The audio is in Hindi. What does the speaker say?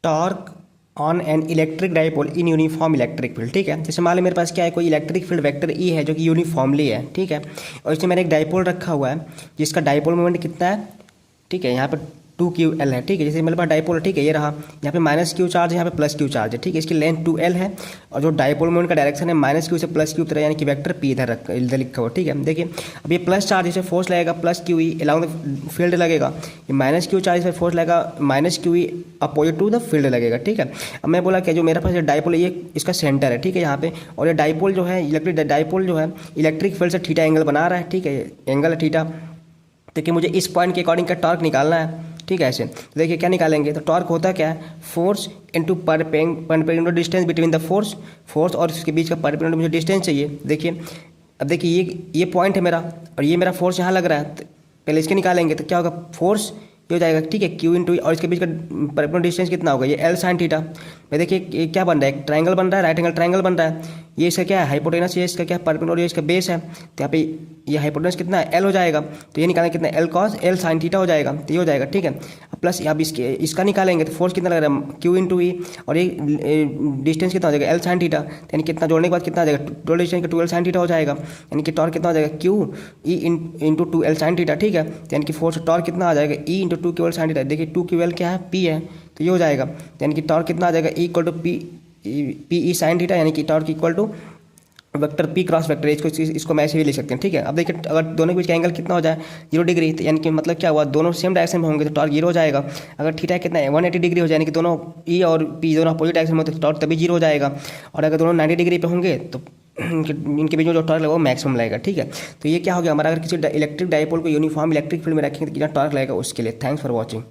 Torque on an electric dipole in uniform electric field. ठीक है, जैसे मान लो मेरे पास क्या है, कोई इलेक्ट्रिक फील्ड वेक्टर ई है जो कि यूनिफॉर्मली है। ठीक है, और इसमें मैंने एक डाइपोल रखा हुआ है जिसका डाइपोल मोमेंट कितना है। ठीक है, यहाँ पर 2ql है। ठीक है, जैसे मेरे पास डाइपोल है, ठीक है, ये रहा, यहाँ पे -q चार्ज है, यहाँ पे +q चार्ज है। ठीक है, इसकी लेंथ 2l है और जो डाइपोल मोमेंट का डायरेक्शन है -q से +q की तरह, यानी कि वेक्टर p इधर लिखा हुआ। ठीक है, देखिए अब ये प्लस चार्ज इसे फोर्स लगेगा +qe अलाउंग द फील्ड लगेगा, ये -q चार्ज पर फोर्स लगेगा -qe opposite to the field लगेगा। ठीक है, अब मैं बोला कि जो मेरे पास ये डाइपोल है, ये इसका सेंटर है। ठीक है, यहाँ पे, और ये डाइपोल जो है, इलेक्ट्रिक डाइपोल जो है इलेक्ट्रिक फील्ड से थीटा एंगल बना रहा है। ठीक है, एंगल है थीटा। देखिए मुझे इस पॉइंट के अकॉर्डिंग का टॉर्क निकालना है। ठीक है, ऐसे तो देखिए क्या निकालेंगे, तो टॉर्क होता क्या है, force into perpendicular distance between the force और इसके बीच का परपेंडिकुलर मुझे डिस्टेंस चाहिए। देखिए अब देखिए ये पॉइंट है मेरा और ये मेरा फोर्स यहाँ लग रहा है, तो पहले इसके निकालेंगे तो क्या होगा, फोर्स ये हो जाएगा। ठीक है, क्यू इंटू, और इसके बीच का परपेंडिकुलर डिस्टेंस कितना होगा, ये एल साइन थीटा। मैं देखिए ये क्या बन रहा है, एक ट्रायंगल बन रहा है, राइट एंगल ट्रायंगल बन रहा है। ये इसका क्या है, हाइपोटेनस, ये इसका क्या है, परपेंडिकुलर, ये इसका बेस है। तो यहाँ पे ये हाइपोटेनस कितना है, एल हो जाएगा, तो ये निकालेंगे कितना, L cos L sine theta हो जाएगा, तो ये हो जाएगा। ठीक है, अब प्लस अब इसका निकालेंगे तो फोर्स कितना लग रहा है, क्यू इंटू ई, और ये डिस्टेंस कितना हो जाएगा, एल साइन थीटा, यानी कितना जोड़ने के बाद कितना आ जाएगा, टोटल डिस्टेंस का 2l साइन थीटा हो जाएगा, यानी कि टॉर्क कितना हो जाएगा, Q E into 2l sine theta. ठीक है, यानी कि फोर्स टॉर्क कितना आ जाएगा, E into 2ql sine theta. देखिए 2ql क्या है, पी है, तो ये हो जाएगा, यानी कि टॉर्क कितना आ जाएगा, E equal to P E sine theta, यानी कि torque equal to vector P cross vector. इसको मैं ऐसे भी लिख सकते हैं। ठीक है, अब देखिए अगर दोनों के बीच का एंगल कितना हो जाए 0 डिग्री, तो यानी कि मतलब क्या हुआ, दोनों सेम डायरेक्शन में होंगे तो टॉर्क 0 हो जाएगा। अगर थीटा कितना है 180 डिग्री हो जाए, यानी कि दोनों ई और पी दोनों अपोजिट डायरेक्शन में होते तो टॉर्क तभी 0 हो जाएगा। और अगर दोनों 90 डिग्री पे होंगे तो इनके बीच में जो टॉर्क लगेगा वो मैक्सिमम लगेगा। ठीक है, तो ये क्या हो गया हमारा, अगर किसी इलेक्ट्रिक डाइपोल को यूनिफॉर्म इलेक्ट्रिक फील्ड में रखेंगे तो कितना टॉर्क लगेगा उसके लिए। Thanks for watching.